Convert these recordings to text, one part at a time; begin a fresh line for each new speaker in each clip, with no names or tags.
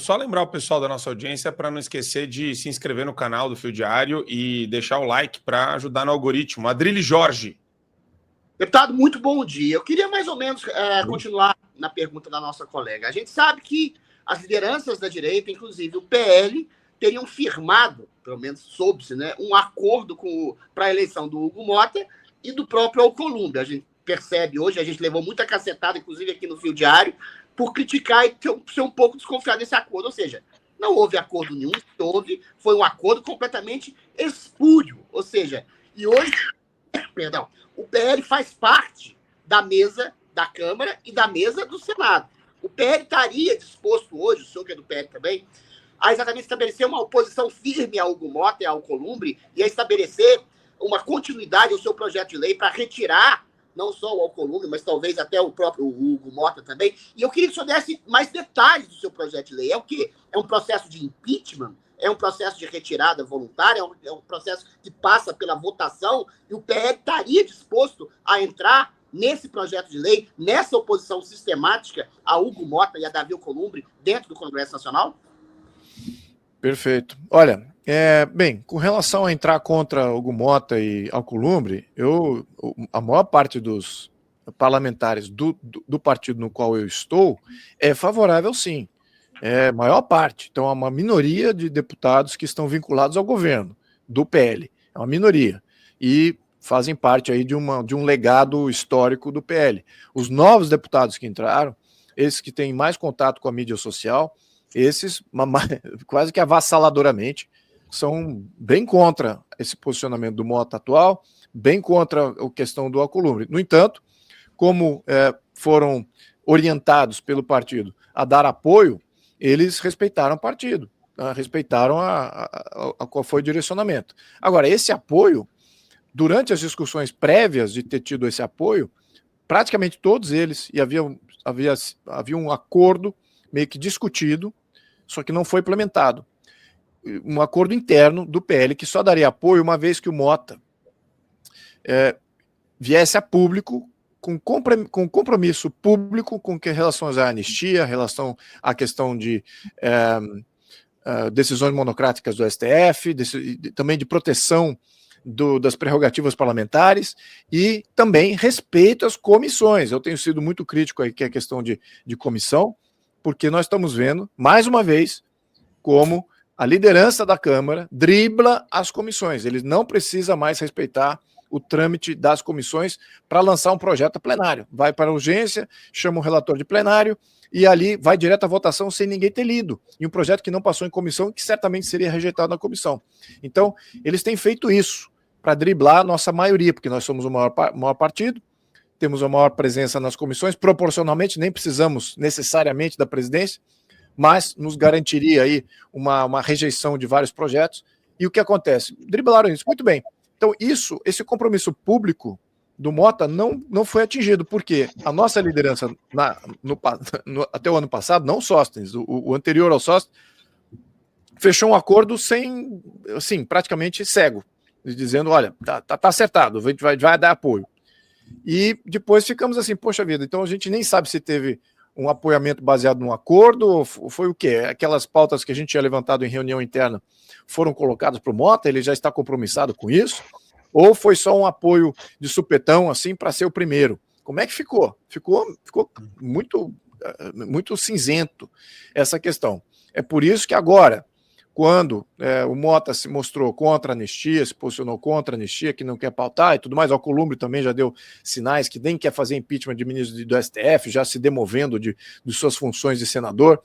Só lembrar o pessoal da nossa audiência para não esquecer de se inscrever no canal do Fio Diário e deixar o like para ajudar no algoritmo. Adrilho Jorge.
Deputado, muito bom dia. Eu queria mais ou menos continuar na pergunta da nossa colega. A gente sabe que as lideranças da direita, inclusive o PL, teriam firmado, pelo menos soube-se, né, um acordo para a eleição do Hugo Mota e do próprio Alcolumbre. A gente percebe hoje, a gente levou muita cacetada, inclusive aqui no Fio Diário, por criticar e ser um pouco desconfiado desse acordo. Ou seja, não houve acordo nenhum, foi um acordo completamente espúrio. Ou seja, e hoje, perdão, o PL faz parte da mesa da Câmara e da mesa do Senado. O PL estaria disposto hoje, o senhor que é do PL também, a exatamente estabelecer uma oposição firme ao Hugo Mota e ao Alcolumbre e a estabelecer uma continuidade ao seu projeto de lei para retirar não só o Alcolumbre, mas talvez até o próprio Hugo Mota também. E eu queria que o senhor desse mais detalhes do seu projeto de lei. É o quê? É um processo de impeachment? É um processo de retirada voluntária? É um processo que passa pela votação? E o PL estaria disposto a entrar nesse projeto de lei, nessa oposição sistemática a Hugo Mota e a Davi Alcolumbre dentro do Congresso Nacional?
Perfeito. Olha, bem, com relação a entrar contra Hugo Mota e Alcolumbre, a maior parte dos parlamentares do partido no qual eu estou é favorável, sim. É maior parte. Então, há uma minoria de deputados que estão vinculados ao governo do PL. É uma minoria. E fazem parte aí de um legado histórico do PL. Os novos deputados que entraram, esses que têm mais contato com a mídia social, esses, quase que avassaladoramente, são bem contra esse posicionamento do Mota atual, bem contra a questão do Alcolumbre. No entanto, como foram orientados pelo partido a dar apoio, eles respeitaram o partido, respeitaram qual foi o direcionamento. Agora, esse apoio, durante as discussões prévias de ter tido esse apoio, praticamente todos eles, e havia um acordo meio que discutido, só que não foi implementado. Um acordo interno do PL que só daria apoio uma vez que o Mota viesse a público com compromisso público com relação à anistia, relação à questão de decisões monocráticas do STF, também de proteção das prerrogativas parlamentares e também respeito às comissões. Eu tenho sido muito crítico aí que é a questão de comissão, porque nós estamos vendo, mais uma vez, como a liderança da Câmara dribla as comissões. Ele não precisa mais respeitar o trâmite das comissões para lançar um projeto a plenário. Vai para a urgência, chama um relator de plenário e ali vai direto à votação sem ninguém ter lido. E um projeto que não passou em comissão, que certamente seria rejeitado na comissão. Então, eles têm feito isso para driblar a nossa maioria, porque nós somos o maior partido, temos a maior presença nas comissões, proporcionalmente, nem precisamos necessariamente da presidência, mas nos garantiria aí uma rejeição de vários projetos. E o que acontece? Driblaram isso. Muito bem. Então, esse compromisso público do Mota não foi atingido, porque a nossa liderança até o ano passado, não o Sóstenes, o anterior ao Sóstenes, fechou um acordo sem, assim, praticamente cego, dizendo, olha, tá acertado, a gente vai dar apoio. E depois ficamos assim, poxa vida, então a gente nem sabe se teve um apoiamento baseado num acordo, ou foi o quê? Aquelas pautas que a gente tinha levantado em reunião interna foram colocadas para o Mota, ele já está compromissado com isso? Ou foi só um apoio de supetão, assim, para ser o primeiro? Como é que ficou? Ficou muito cinzento essa questão. É por isso que agora, quando o Mota se mostrou contra a anistia, se posicionou contra a anistia, que não quer pautar e tudo mais, o Alcolumbre também já deu sinais que nem quer fazer impeachment de ministro do STF, já se demovendo de suas funções de senador.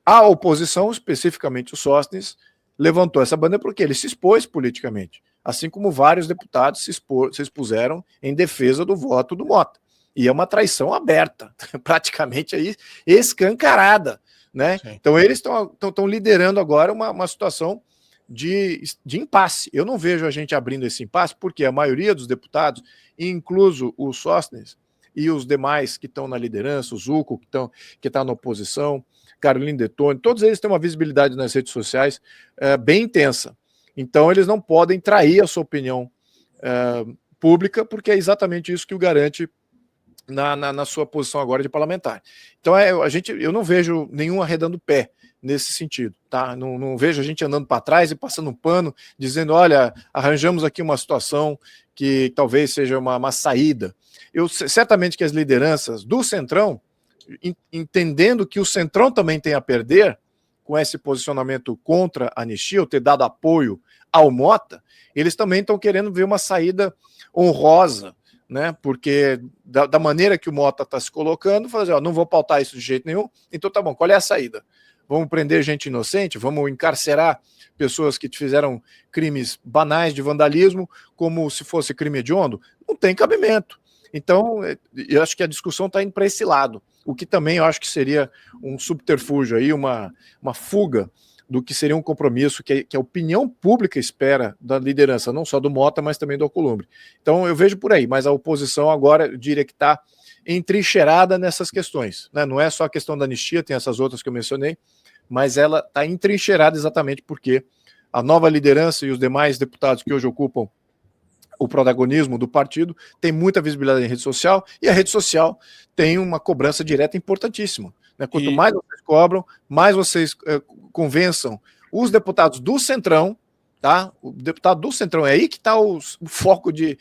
A oposição, especificamente o Sóstenes, levantou essa bandeira porque ele se expôs politicamente, assim como vários deputados se expuseram em defesa do voto do Mota. E é uma traição aberta, praticamente aí escancarada. Né? Então eles estão liderando agora uma situação de impasse. Eu não vejo a gente abrindo esse impasse, porque a maioria dos deputados, incluso o Sóstenes e os demais que estão na liderança, o Zucco, que está na oposição, Carolina Detoni, todos eles têm uma visibilidade nas redes sociais bem intensa. Então eles não podem trair a sua opinião pública, porque é exatamente isso que o garante na sua posição agora de parlamentar. Então, eu não vejo nenhum arredando pé nesse sentido, tá? Não vejo a gente andando para trás e passando um pano, dizendo, olha, arranjamos aqui uma situação que talvez seja uma saída. Certamente que as lideranças do Centrão, entendendo que o Centrão também tem a perder com esse posicionamento contra a anistia, ou ter dado apoio ao Mota, eles também estão querendo ver uma saída honrosa, né? Porque da maneira que o Mota está se colocando, fazer, ó, não vou pautar isso de jeito nenhum, então tá bom, qual é a saída? Vamos prender gente inocente? Vamos encarcerar pessoas que fizeram crimes banais de vandalismo como se fosse crime hediondo? Não tem cabimento. Então, eu acho que a discussão está indo para esse lado, o que também eu acho que seria um subterfúgio aí, uma fuga do que seria um compromisso que a opinião pública espera da liderança, não só do Mota, mas também do Alcolumbre. Então eu vejo por aí, mas a oposição agora, eu diria que está entrincheirada nessas questões, né? Não é só a questão da anistia, tem essas outras que eu mencionei, mas ela está entrincheirada exatamente porque a nova liderança e os demais deputados que hoje ocupam o protagonismo do partido tem muita visibilidade em rede social, e a rede social tem uma cobrança direta importantíssima, né? Quanto mais vocês cobram, mais vocês convençam os deputados do Centrão, tá? O deputado do Centrão, é aí que está o foco de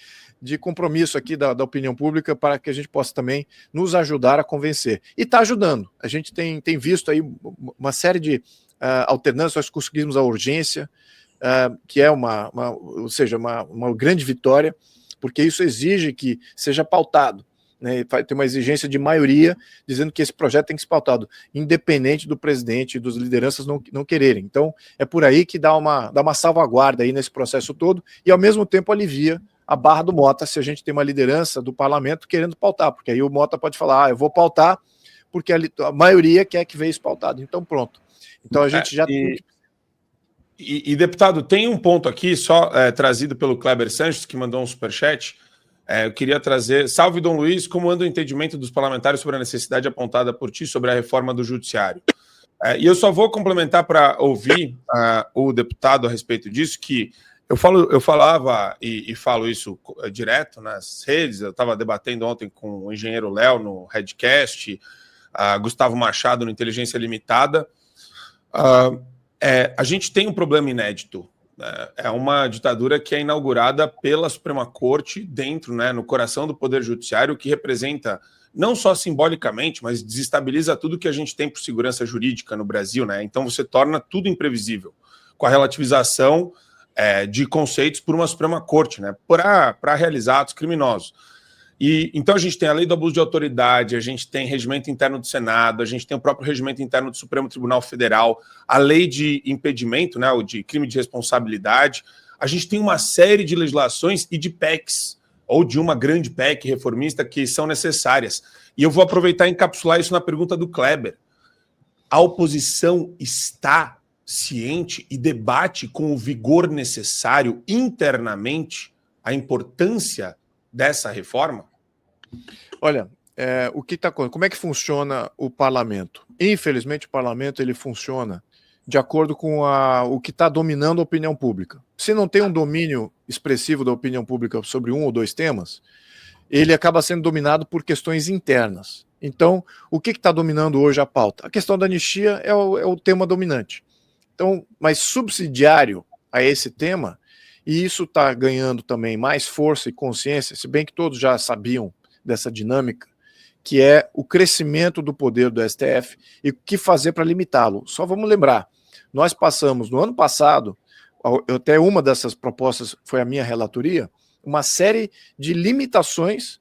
compromisso aqui da opinião pública, para que a gente possa também nos ajudar a convencer. E está ajudando. A gente tem visto aí uma série de alternâncias, nós conseguimos a urgência, que é uma grande vitória, porque isso exige que seja pautado, né? Tem uma exigência de maioria dizendo que esse projeto tem que ser pautado, independente do presidente e das lideranças não quererem. Então, é por aí que dá uma salvaguarda aí nesse processo todo, e ao mesmo tempo alivia a barra do Mota se a gente tem uma liderança do parlamento querendo pautar, porque aí o Mota pode falar, eu vou pautar porque a maioria quer que veja isso pautado. Então, pronto. Então, a gente já tem que...
E, deputado, tem um ponto aqui, só trazido pelo Kleber Sanches, que mandou um superchat. Eu queria trazer. Salve, Dom Luiz, como anda o entendimento dos parlamentares sobre a necessidade apontada por ti sobre a reforma do judiciário? E eu só vou complementar para ouvir o deputado a respeito disso, que eu falava e falo isso direto nas redes. Eu estava debatendo ontem com o engenheiro Léo no Redcast, Gustavo Machado no Inteligência Limitada. A gente tem um problema inédito. É uma ditadura que é inaugurada pela Suprema Corte dentro, né, no coração do Poder Judiciário, que representa, não só simbolicamente, mas desestabiliza tudo que a gente tem por segurança jurídica no Brasil, né? Então você torna tudo imprevisível, com a relativização de conceitos por uma Suprema Corte, né, para realizar atos criminosos. E então a gente tem a lei do abuso de autoridade, a gente tem regimento interno do Senado, a gente tem o próprio regimento interno do Supremo Tribunal Federal, a lei de impedimento, né, o de crime de responsabilidade. A gente tem uma série de legislações e de PECs, ou de uma grande PEC reformista, que são necessárias. E eu vou aproveitar e encapsular isso na pergunta do Kleber. A oposição está ciente e debate com o vigor necessário internamente a importância dessa reforma?
Olha, como é que funciona o parlamento? Infelizmente, o parlamento ele funciona de acordo com o que está dominando a opinião pública. Se não tem um domínio expressivo da opinião pública sobre um ou dois temas, ele acaba sendo dominado por questões internas. Então, o que está dominando hoje a pauta? A questão da anistia é o tema dominante. Então, mas subsidiário a esse tema, e isso está ganhando também mais força e consciência, se bem que todos já sabiam dessa dinâmica, que é o crescimento do poder do STF e o que fazer para limitá-lo. Só vamos lembrar, nós passamos no ano passado, até uma dessas propostas foi a minha relatoria, uma série de limitações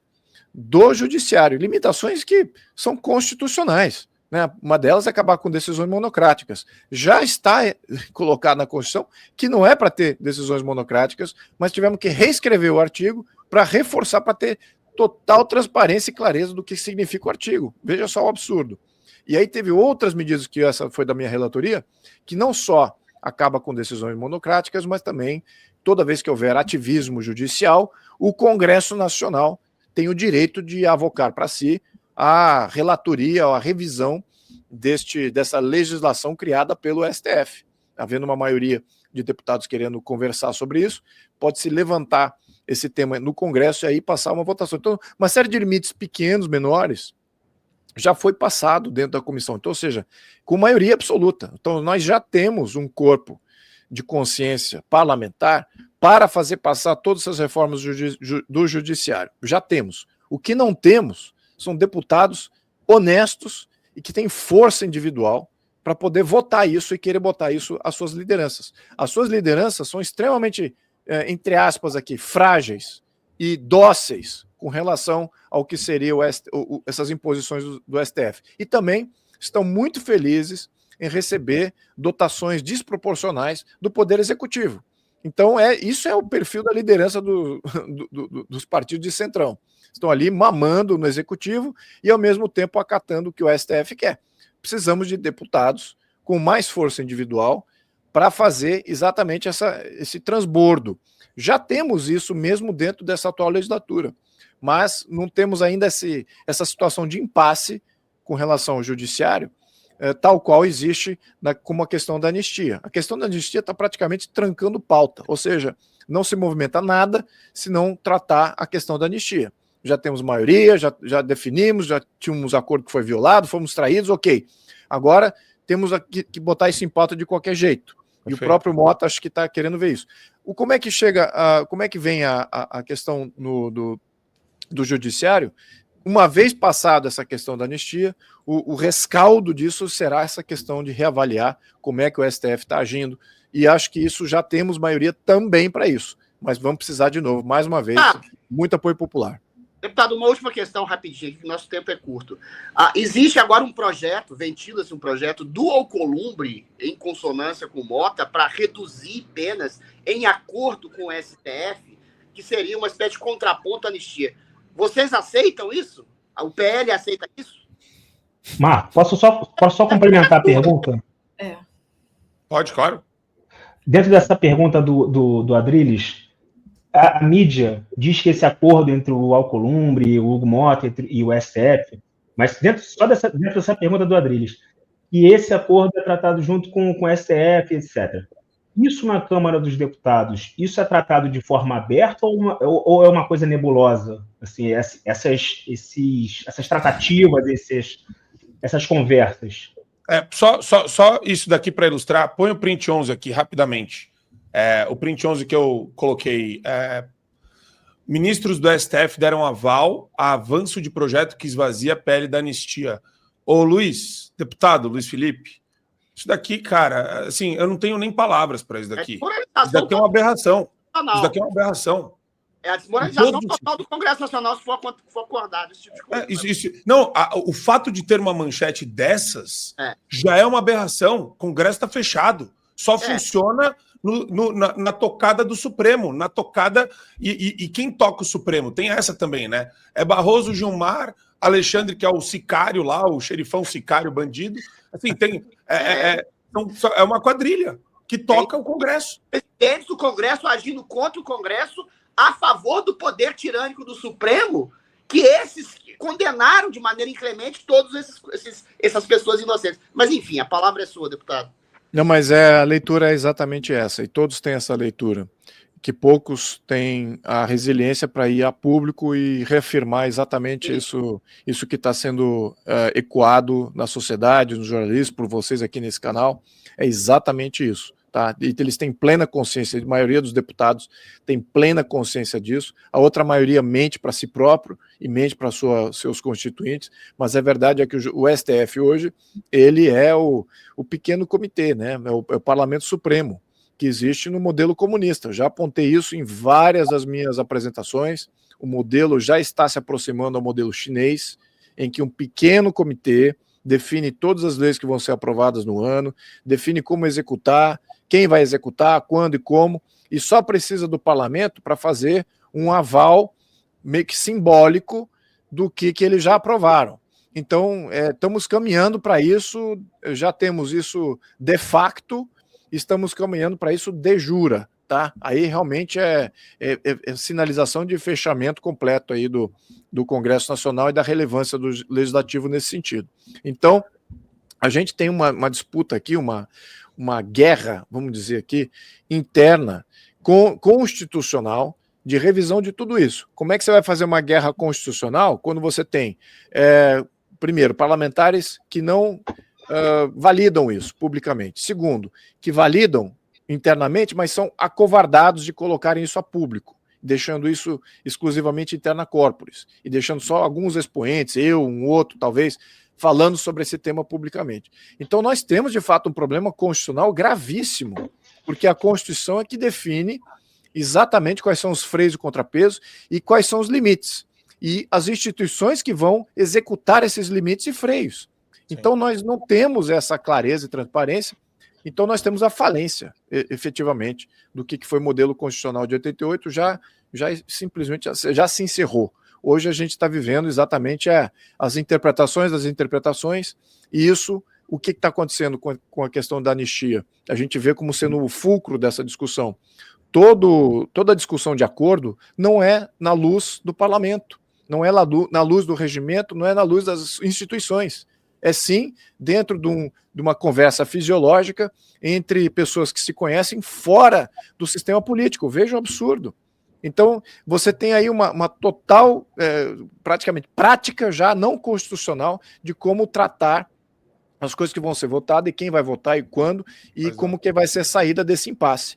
do judiciário, limitações que são constitucionais, né? Uma delas é acabar com decisões monocráticas. Já está colocado na Constituição que não é para ter decisões monocráticas, mas tivemos que reescrever o artigo para reforçar, para ter total transparência e clareza do que significa o artigo. Veja só o absurdo. E aí teve outras medidas, que essa foi da minha relatoria, que não só acaba com decisões monocráticas, mas também, toda vez que houver ativismo judicial, o Congresso Nacional tem o direito de avocar para si a relatoria, a revisão dessa legislação criada pelo STF. Havendo uma maioria de deputados querendo conversar sobre isso, pode-se levantar esse tema no Congresso e aí passar uma votação. Então, uma série de limites pequenos, menores, já foi passado dentro da comissão. Então, ou seja, com maioria absoluta. Então, nós já temos um corpo de consciência parlamentar para fazer passar todas essas reformas do judiciário. Já temos. O que não temos são deputados honestos e que têm força individual para poder votar isso e querer botar isso às suas lideranças. As suas lideranças são extremamente, entre aspas aqui, frágeis e dóceis com relação ao que seria essas imposições do STF. E também estão muito felizes em receber dotações desproporcionais do Poder Executivo. Então, isso é o perfil da liderança dos partidos de centrão. Estão ali mamando no Executivo e, ao mesmo tempo, acatando o que o STF quer. Precisamos de deputados com mais força individual para fazer exatamente esse transbordo. Já temos isso mesmo dentro dessa atual legislatura, mas não temos ainda essa situação de impasse com relação ao judiciário, tal qual existe como a questão da anistia. A questão da anistia está praticamente trancando pauta, ou seja, não se movimenta nada se não tratar a questão da anistia. Já temos maioria, já definimos, já tínhamos acordo que foi violado, fomos traídos, ok. Agora temos que botar isso em pauta de qualquer jeito. Perfeito. E o próprio Mota acho que está querendo ver isso. Como é que como é que vem a questão do judiciário? Uma vez passada essa questão da anistia, o rescaldo disso será essa questão de reavaliar como é que o STF está agindo, e acho que isso já temos maioria também para isso, mas vamos precisar de novo, mais uma vez, muito apoio popular.
Deputado, uma última questão rapidinho, que nosso tempo é curto. Existe agora um projeto, ventila-se um projeto do Alcolumbre, em consonância com o Mota, para reduzir penas em acordo com o STF, que seria uma espécie de contraponto à anistia. Vocês aceitam isso? O PL aceita isso?
Mar, posso só complementar a pergunta?
Pode, claro.
Dentro dessa pergunta do Adrilles, a mídia diz que esse acordo entre o Alcolumbre, o Hugo Mota e o STF, mas dentro dessa pergunta do Adrilles, que esse acordo é tratado junto com o STF, etc. Isso na Câmara dos Deputados, isso é tratado de forma aberta ou é uma coisa nebulosa? Assim, essas tratativas, essas conversas?
Só isso daqui para ilustrar. Põe o print 11 aqui rapidamente. O print 11 que eu coloquei. Ministros do STF deram aval a avanço de projeto que esvazia a PL da anistia. Ô Luiz, deputado Luiz Felipe, isso daqui, cara, assim, eu não tenho nem palavras para isso daqui. Isso daqui é uma aberração. Isso daqui é uma aberração.
É a desmoralização total do Congresso Nacional se for acordado esse tipo de coisa.
O fato de ter uma manchete dessas já é uma aberração. O Congresso está fechado. Só funciona na tocada do Supremo. Na tocada. E quem toca o Supremo? Tem essa também, né? É Barroso, Gilmar, Alexandre, que é o sicário lá, o xerifão sicário bandido. Assim, tem. É uma quadrilha que toca o Congresso.
Presidentes do Congresso agindo contra o Congresso a favor do poder tirânico do Supremo, que esses condenaram de maneira inclemente todas essas pessoas inocentes. Mas, enfim, a palavra é sua, deputado.
Não, mas a leitura é exatamente essa, e todos têm essa leitura, que poucos têm a resiliência para ir a público e reafirmar exatamente isso que está sendo ecoado na sociedade, nos jornalistas, por vocês aqui nesse canal, é exatamente isso. Tá? E eles têm plena consciência, a maioria dos deputados tem plena consciência disso, a outra maioria mente para si próprio e mente para seus constituintes, mas a verdade é que o STF hoje, ele é o pequeno comitê, né? É o Parlamento Supremo, que existe no modelo comunista. Eu já apontei isso em várias das minhas apresentações, o modelo já está se aproximando ao modelo chinês, em que um pequeno comitê define todas as leis que vão ser aprovadas no ano, define como executar, quem vai executar, quando e como, e só precisa do parlamento para fazer um aval meio que simbólico do que eles já aprovaram. Então, estamos caminhando para isso, já temos isso de facto, estamos caminhando para isso de jura, tá? Aí realmente é sinalização de fechamento completo aí do Congresso Nacional e da relevância do Legislativo nesse sentido. Então, a gente tem uma disputa aqui, uma guerra, vamos dizer aqui, interna, constitucional, de revisão de tudo isso. Como é que você vai fazer uma guerra constitucional quando você tem, primeiro, parlamentares que não validam isso publicamente. Segundo, que validam internamente, mas são acovardados de colocarem isso a público, deixando isso exclusivamente interna corporis, e deixando só alguns expoentes, eu, um outro, talvez, falando sobre esse tema publicamente. Então nós temos, de fato, um problema constitucional gravíssimo, porque a Constituição é que define exatamente quais são os freios e contrapesos e quais são os limites. E as instituições que vão executar esses limites e freios. Sim. Então nós não temos essa clareza e transparência, então nós temos a falência, efetivamente, do que foi o modelo constitucional de 88, já simplesmente já se encerrou. Hoje a gente está vivendo exatamente as interpretações das interpretações, e isso, o que está acontecendo com a questão da anistia? A gente vê como sendo o fulcro dessa discussão. Toda a discussão de acordo não é na luz do parlamento, não é na luz do regimento, não é na luz das instituições. É sim dentro de uma conversa fisiológica entre pessoas que se conhecem fora do sistema político. Veja o absurdo. Então, você tem aí uma total, praticamente, prática já não constitucional de como tratar as coisas que vão ser votadas e quem vai votar e quando, e como que vai ser a saída desse impasse.